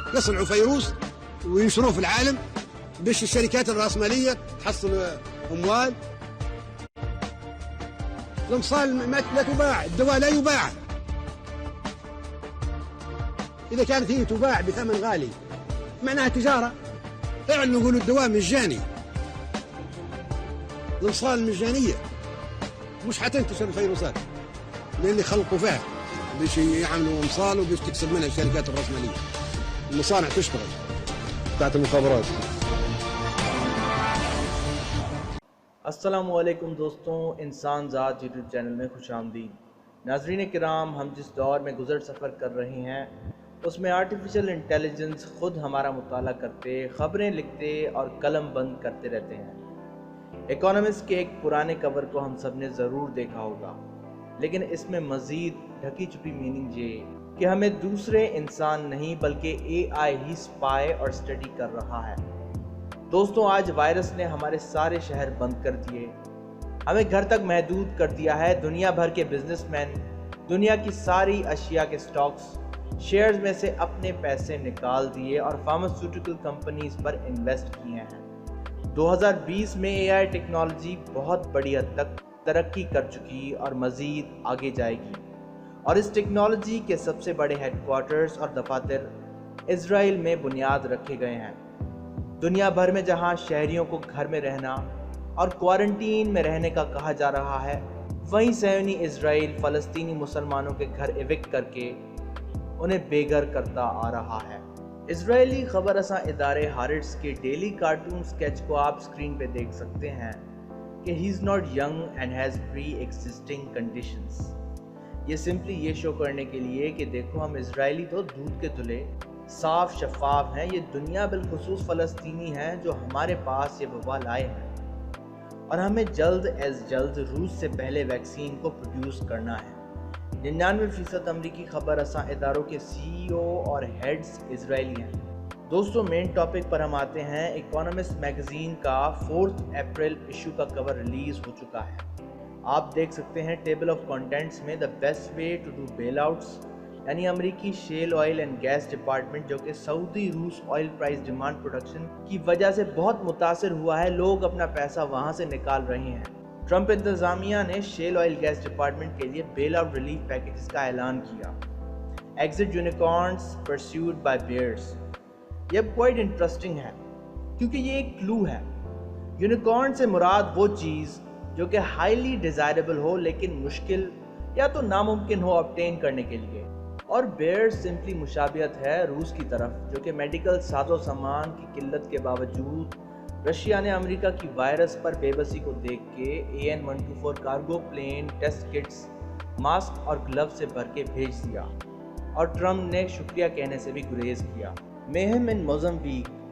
يصنعوا فيروس وينشروه في العالم باش الشركات الرأسمالية تحصل أموال. الأمصال لا تباع، الدواء لا يباع. إذا كانت هي تباع بثمن غالي معناها تجارة. اعلنوا يقولوا الدواء مجاني، الأمصال مجانية، مش حتنتشر الفيروسات لأن خلقوا فيها باش يعملوا أمصال وباش تكسب منها الشركات الرأسمالية. المصانع تشتغل بتاعت المخابرات. السلام علیکم دوستوں، انسان ذات یوٹیوب چینل میں خوش آمدید۔ ناظرین کرام، ہم جس دور میں گزر سفر کر رہے ہیں اس میں آرٹیفیشل انٹیلیجنس خود ہمارا مطالعہ کرتے، خبریں لکھتے اور قلم بند کرتے رہتے ہیں۔ اکانومسٹ کے ایک پرانے کور کو ہم سب نے ضرور دیکھا ہوگا، لیکن اس میں مزید ڈھکی چھپی میننگ یہ کہ ہمیں دوسرے انسان نہیں بلکہ اے آئی ہی سپائی اور اسٹڈی کر رہا ہے۔ دوستوں، آج وائرس نے ہمارے سارے شہر بند کر دیے، ہمیں گھر تک محدود کر دیا ہے۔ دنیا بھر کے بزنس مین دنیا کی ساری اشیاء کے سٹاکس، شیئرز میں سے اپنے پیسے نکال دیے اور فارماسیوٹیکل کمپنیز پر انویسٹ کیے ہیں۔ 2020 میں اے آئی ٹیکنالوجی بہت بڑی حد تک ترقی کر چکی اور مزید آگے جائے گی، اور اس ٹیکنالوجی کے سب سے بڑے ہیڈ کوارٹرز اور دفاتر اسرائیل میں بنیاد رکھے گئے ہیں۔ دنیا بھر میں جہاں شہریوں کو گھر میں رہنا اور کوارنٹین میں رہنے کا کہا جا رہا ہے، وہیں صہیونی اسرائیل فلسطینی مسلمانوں کے گھر ایوکٹ کر کے انہیں بے گھر کرتا آ رہا ہے۔ اسرائیلی خبر رساں ادارے ہارٹس کے ڈیلی کارٹون سکیچ کو آپ سکرین پہ دیکھ سکتے ہیں کہ he is not young and has pre existing conditions. یہ سمپلی یہ شو کرنے کے لیے کہ دیکھو ہم اسرائیلی تو دودھ کے دھلے صاف شفاف ہیں، یہ دنیا بالخصوص فلسطینی ہیں جو ہمارے پاس یہ وبا لائے ہیں، اور ہمیں جلد از جلد روس سے پہلے ویکسین کو پروڈیوس کرنا ہے۔ 99% امریکی خبر رساں اداروں کے سی ای او اور ہیڈز اسرائیلی ہیں۔ دوستو، مین ٹاپک پر ہم آتے ہیں۔ اکانومسٹ میگزین کا 4 اپریل ایشو کا کور ریلیز ہو چکا ہے۔ آپ دیکھ سکتے ہیں ٹیبل آف کنٹینٹس میں the best way to do bailouts, یعنی امریکی Shell oil and gas department جو کہ سعودی روس آئل پرائز ڈیمانڈ پروڈکشن کی وجہ سے بہت متاثر ہوا ہے، لوگ اپنا پیسہ وہاں سے نکال رہے ہیں۔ ٹرمپ انتظامیہ نے شیل آئل گیس ڈپارٹمنٹ کے لیے بیل آؤٹ ریلیف پیکیجز کا اعلان کیا۔ Exit unicorns perceived by buyers, یہ کوائٹ انٹرسٹنگ ہے کیونکہ یہ ایک کلو ہے۔ یونیکارن سے مراد وہ چیز جو کہ ہائیلی ڈیزائربل ہو لیکن مشکل یا تو ناممکن ہو آبٹین کرنے کے لیے، اور بیئر سمپلی مشابہت ہے روس کی طرف، جو کہ میڈیکل ساز و سامان کی قلت کے باوجود رشیا نے امریکہ کی وائرس پر بے بسی کو دیکھ کے AN-124 cargo plane, test kits, mask اور گلو سے بھر کے بھیج دیا، اور ٹرمپ نے شکریہ کہنے سے بھی گریز کیا۔ مہم ان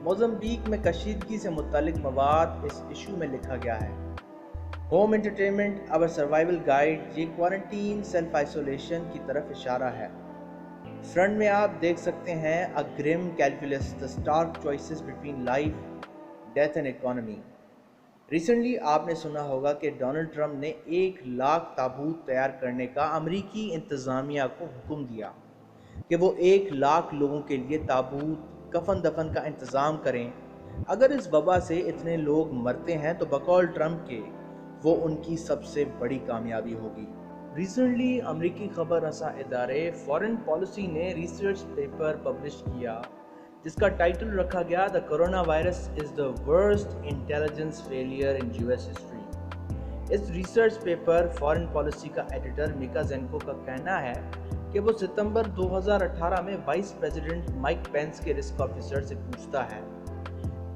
موزمبیق میں کشیدگی سے متعلق مواد اس ایشو میں لکھا گیا ہے۔ ہوم انٹرٹینمنٹ اور سروائیول گائیڈ، یہ کوارنٹین سیلف آئسولیشن کی طرف اشارہ ہے۔ فرنٹ میں آپ دیکھ سکتے ہیں A grim calculus, the stark choices between life, death and economy۔ Recently آپ نے سنا ہوگا کہ ڈونلڈ ٹرمپ نے 1,00,000 تابوت تیار کرنے کا امریکی انتظامیہ کو حکم دیا کہ وہ 1,00,000 لوگوں کے لیے تابوت، کفن دفن کا انتظام کریں۔ اگر اس وبا سے اتنے لوگ مرتے ہیں تو بقول ٹرمپ کے وہ ان کی سب سے بڑی کامیابی ہوگی۔ ریسنٹلی امریکی خبر رساں ادارے فارن پالیسی نے ریسرچ پیپر پبلش کیا جس کا ٹائٹل رکھا گیا the corona virus is the worst intelligence failure in US history. اس ریسرچ پیپر فارن پالیسی کا ایڈیٹر میکا زینکو کا کہنا ہے کہ وہ ستمبر 2018 میں وائس پریزیڈنٹ مائک پینس کے رسک آفیسر سے پوچھتا ہے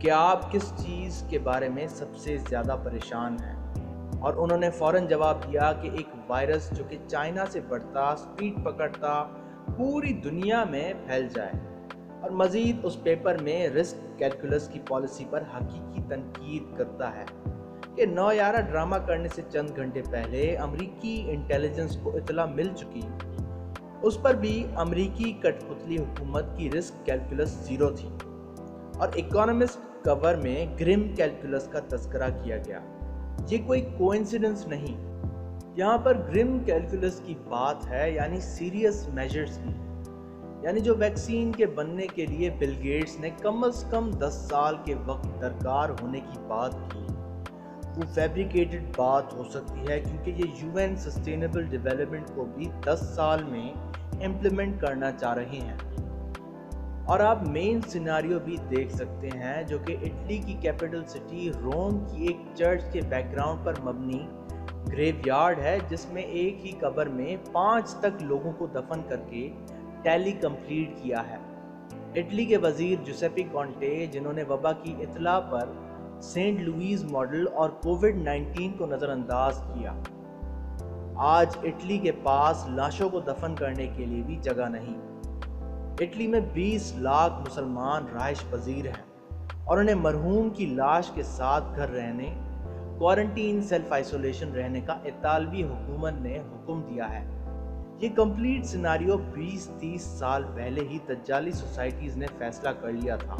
کہ آپ کس چیز کے بارے میں سب سے زیادہ پریشان ہیں، اور انہوں نے فوراً جواب دیا کہ ایک وائرس جو کہ چائنا سے بڑھتا، سپیڈ پکڑتا، پوری دنیا میں پھیل جائے۔ اور مزید اس پیپر میں رسک کیلکولس کی پالیسی پر حقیقی تنقید کرتا ہے کہ نویارہ ڈرامہ کرنے سے چند گھنٹے پہلے امریکی انٹیلیجنس کو اطلاع مل چکی، اس پر بھی امریکی کٹ پتلی حکومت کی رسک کیلکولس 0 تھی، اور اکانومسٹ کور میں گرم کیلکولس کا تذکرہ کیا گیا۔ یہ کوئی کوئنسیڈنس نہیں، یہاں پر گرم کیلکولس کی بات ہے، یعنی سیریس میجرز کی۔ یعنی جو ویکسین کے بننے کے لیے بل گیٹس نے کم از کم 10 سال کے وقت درکار ہونے کی بات کی، وہ فیبریکیٹڈ بات ہو سکتی ہے، کیونکہ یہ UN سسٹینیبل ڈیولپمنٹ کو بھی 10 سال میں امپلیمنٹ کرنا چاہ رہے ہیں۔ اور آپ مین سیناریو بھی دیکھ سکتے ہیں، جو کہ اٹلی کی کیپٹل سٹی روم کی ایک چرچ کے بیک گراؤنڈ پر مبنی گریو یارڈ ہے، جس میں ایک ہی قبر میں 5 تک لوگوں کو دفن کر کے ٹیلی کمپلیٹ کیا ہے۔ اٹلی کے وزیر جوسیپی کونٹے، جنہوں نے وبا کی اطلاع پر سینٹ لوئیز ماڈل اور کووڈ-19 کو نظر انداز کیا، آج اٹلی کے پاس لاشوں کو دفن کرنے کے لیے بھی جگہ نہیں۔ اٹلی میں 20 لاکھ مسلمان رہائش پذیر ہیں اور انہیں مرحوم کی لاش کے ساتھ گھر رہنے، کوارنٹین، سیلف آئسولیشن رہنے کا اطالوی حکومت نے حکم دیا ہے۔ یہ کمپلیٹ سیناریو 20-30 سال پہلے ہی دجالی سوسائٹیز نے فیصلہ کر لیا تھا۔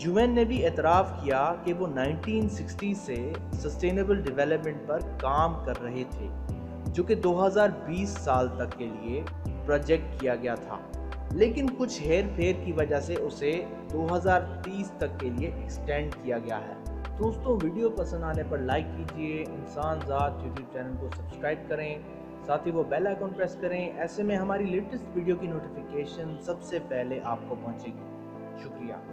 UN نے بھی اعتراف کیا کہ وہ 1960 سے سسٹینیبل ڈیولپمنٹ پر کام کر رہے تھے، جو کہ 2020 سال تک کے لیے پروجیکٹ کیا گیا تھا، لیکن کچھ ہیر پھیر کی وجہ سے اسے 2030 تک کے لیے ایکسٹینڈ کیا گیا ہے۔ دوستوں، ویڈیو پسند آنے پر لائک کیجئے، انسان ذات یوٹیوب چینل کو سبسکرائب کریں، ساتھ ہی وہ بیل آئیکن پریس کریں، ایسے میں ہماری لیٹسٹ ویڈیو کی نوٹیفیکیشن سب سے پہلے آپ کو پہنچے گی۔ شکریہ۔